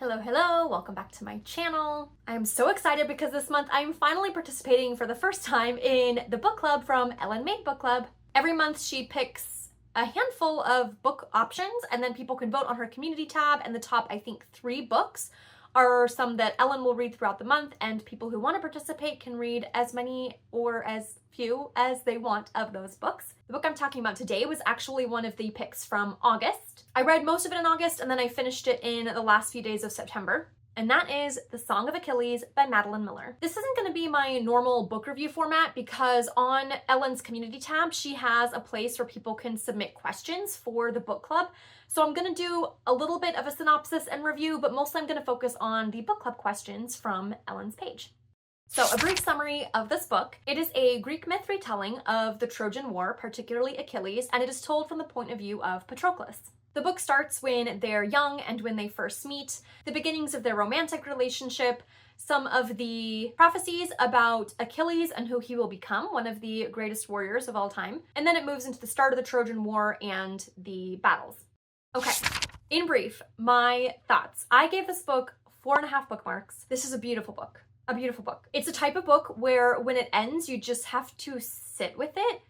Hello, hello, welcome back to my channel. I'm so excited because this month I'm finally participating for the first time in the book club from Ellen Made Book Club. Every month she picks a handful of book options and then people can vote on her community tab, and the top, I think, 3 books are some that Ellen will read throughout the month, and people who want to participate can read as many or as few as they want of those books. The book I'm talking about today was actually one of the picks from August. I read most of it in August and then I finished it in the last few days of September. And that is The Song of Achilles by Madeline Miller. This isn't going to be my normal book review format because on Ellen's community tab, she has a place where people can submit questions for the book club. So I'm going to do a little bit of a synopsis and review, but mostly I'm going to focus on the book club questions from Ellen's page. So a brief summary of this book. It is a Greek myth retelling of the Trojan War, particularly Achilles, and it is told from the point of view of Patroclus. The book starts when they're young and when they first meet, the beginnings of their romantic relationship, some of the prophecies about Achilles and who he will become, one of the greatest warriors of all time, and then it moves into the start of the Trojan War and the battles. Okay, in brief, my thoughts. I gave this book 4.5 bookmarks. This is a beautiful book. A beautiful book. It's a type of book where when it ends, you just have to sit with it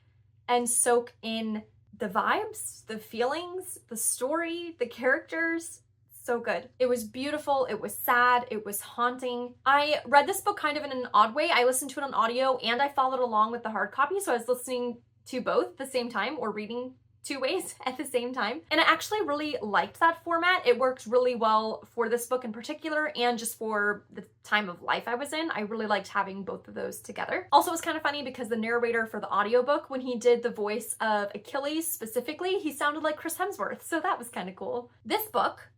and soak in the vibes, the feelings, the story, the characters. So good. It was beautiful. It was sad. It was haunting. I read this book kind of in an odd way. I listened to it on audio and I followed along with the hard copy. So I was listening to both at the same time or reading 2 ways at the same time. And I actually really liked that format. It worked really well for this book in particular and just for the time of life I was in. I really liked having both of those together. Also, it was kind of funny because the narrator for the audiobook, when he did the voice of Achilles specifically, he sounded like Chris Hemsworth. So that was kind of cool. This book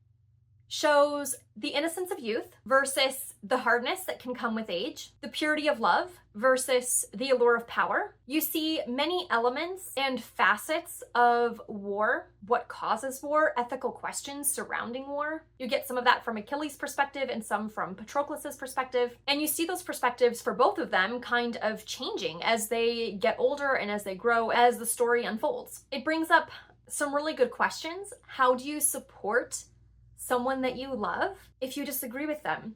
shows the innocence of youth versus the hardness that can come with age, the purity of love versus the allure of power. You see many elements and facets of war, what causes war, ethical questions surrounding war. You get some of that from Achilles' perspective and some from Patroclus' perspective. And you see those perspectives for both of them kind of changing as they get older and as they grow, as the story unfolds. It brings up some really good questions. How do you support someone that you love if you disagree with them?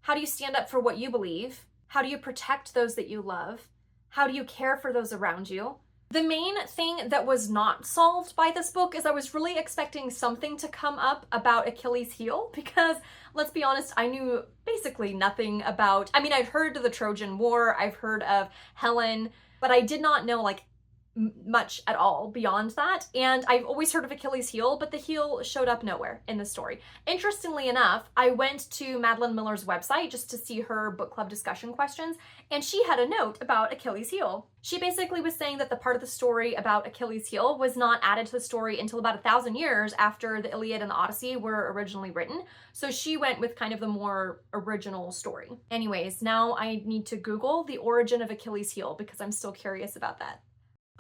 How do you stand up for what you believe? How do you protect those that you love? How do you care for those around you? The main thing that was not solved by this book is I was really expecting something to come up about Achilles' heel because, let's be honest, I knew basically nothing about, I'd heard of the Trojan War, I've heard of Helen, but I did not know much at all beyond that. And I've always heard of Achilles' heel, but the heel showed up nowhere in the story. Interestingly enough, I went to Madeline Miller's website just to see her book club discussion questions, and she had a note about Achilles' heel. She basically was saying that the part of the story about Achilles' heel was not added to the story until about 1,000 years after the Iliad and the Odyssey were originally written. So she went with kind of the more original story. Anyways, now I need to Google the origin of Achilles' heel because I'm still curious about that.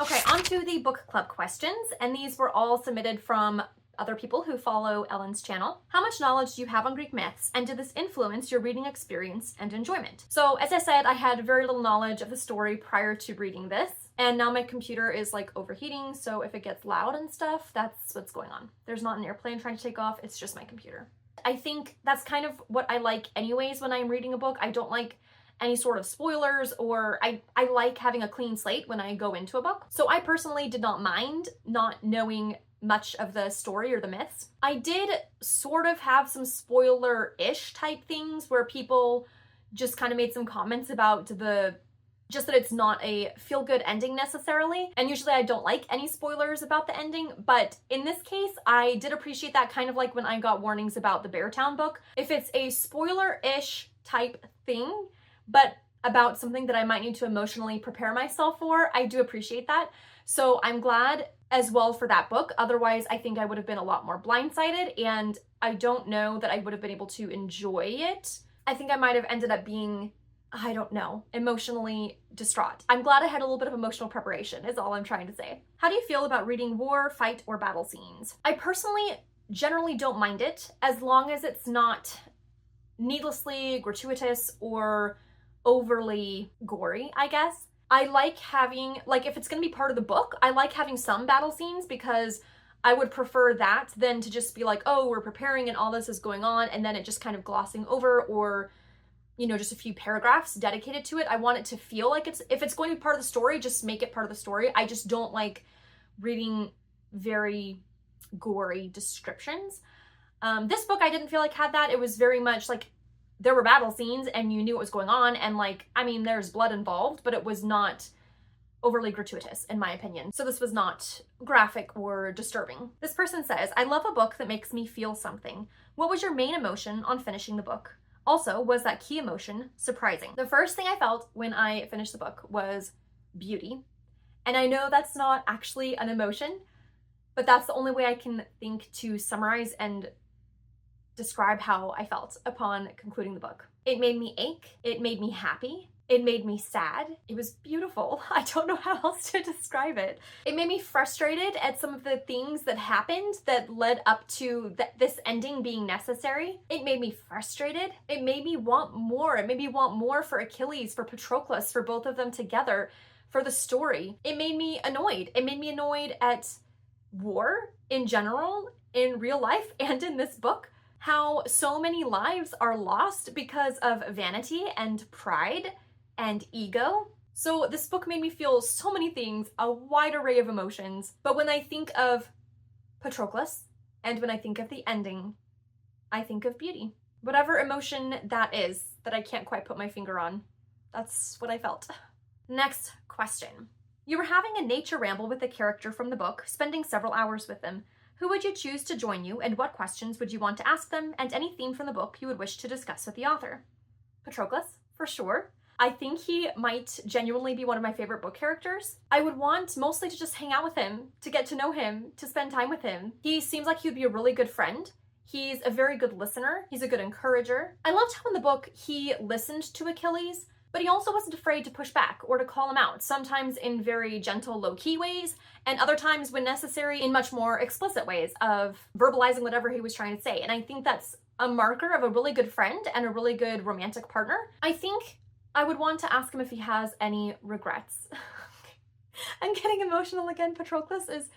Okay, on to the book club questions, and these were all submitted from other people who follow Ellen's channel. How much knowledge do you have on Greek myths, and did this influence your reading experience and enjoyment? So, as I said, I had very little knowledge of the story prior to reading this, and now my computer is overheating, so if it gets loud and stuff, that's what's going on. There's not an airplane trying to take off, it's just my computer. I think that's kind of what I like anyways when I'm reading a book. I don't like any sort of spoilers, or I like having a clean slate when I go into a book. So I personally did not mind not knowing much of the story or the myths. I did sort of have some spoiler-ish type things where people just kind of made some comments about just that it's not a feel-good ending necessarily. And usually I don't like any spoilers about the ending, but in this case, I did appreciate that, kind of like when I got warnings about the Beartown book. If it's a spoiler-ish type thing, but about something that I might need to emotionally prepare myself for, I do appreciate that. So I'm glad as well for that book. Otherwise, I think I would have been a lot more blindsided, and I don't know that I would have been able to enjoy it. I think I might have ended up being, I don't know, emotionally distraught. I'm glad I had a little bit of emotional preparation, is all I'm trying to say. How do you feel about reading war, fight, or battle scenes? I personally generally don't mind it as long as it's not needlessly gratuitous or overly gory, I guess. I like having, if it's gonna be part of the book, I like having some battle scenes because I would prefer that than to just be like, oh, we're preparing and all this is going on, and then it just kind of glossing over, or, you know, just a few paragraphs dedicated to it. I want it to feel like if it's going to be part of the story, just make it part of the story. I just don't like reading very gory descriptions. This book I didn't feel like had that. It was very much like there were battle scenes and you knew what was going on, and like, I mean, there's blood involved, but it was not overly gratuitous, in my opinion. So this was not graphic or disturbing. This person says, I love a book that makes me feel something. What was your main emotion on finishing the book? Also, was that key emotion surprising? The first thing I felt when I finished the book was beauty. And I know that's not actually an emotion, but that's the only way I can think to summarize and describe how I felt upon concluding the book. It made me ache. It made me happy. It made me sad. It was beautiful. I don't know how else to describe it. It made me frustrated at some of the things that happened that led up to this ending being necessary. It made me frustrated. It made me want more. It made me want more for Achilles, for Patroclus, for both of them together, for the story. It made me annoyed. It made me annoyed at war in general, in real life, and in this book. How so many lives are lost because of vanity and pride and ego. So this book made me feel so many things, a wide array of emotions. But when I think of Patroclus and when I think of the ending, I think of beauty. Whatever emotion that is that I can't quite put my finger on, that's what I felt. Next question. You were having a nature ramble with a character from the book, spending several hours with them. Who would you choose to join you, and what questions would you want to ask them, and any theme from the book you would wish to discuss with the author? Patroclus, for sure. I think he might genuinely be one of my favorite book characters. I would want mostly to just hang out with him, to get to know him, to spend time with him. He seems like he would be a really good friend. He's a very good listener. He's a good encourager. I loved how in the book he listened to Achilles, but he also wasn't afraid to push back or to call him out, sometimes in very gentle, low-key ways, and other times when necessary in much more explicit ways of verbalizing whatever he was trying to say. And I think that's a marker of a really good friend and a really good romantic partner. I think I would want to ask him if he has any regrets. I'm getting emotional again. Patroclus is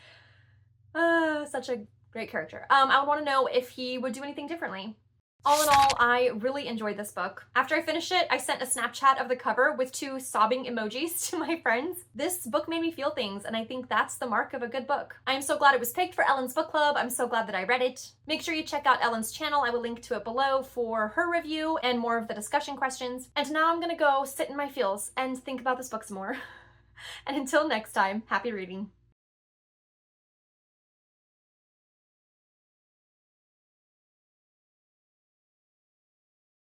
such a great character. I would want to know if he would do anything differently. All in all, I really enjoyed this book. After I finished it, I sent a Snapchat of the cover with 2 sobbing emojis to my friends. This book made me feel things, and I think that's the mark of a good book. I am so glad it was picked for Ellen's book club. I'm so glad that I read it. Make sure you check out Ellen's channel. I will link to it below for her review and more of the discussion questions. And now I'm gonna go sit in my feels and think about this book some more. And until next time, happy reading.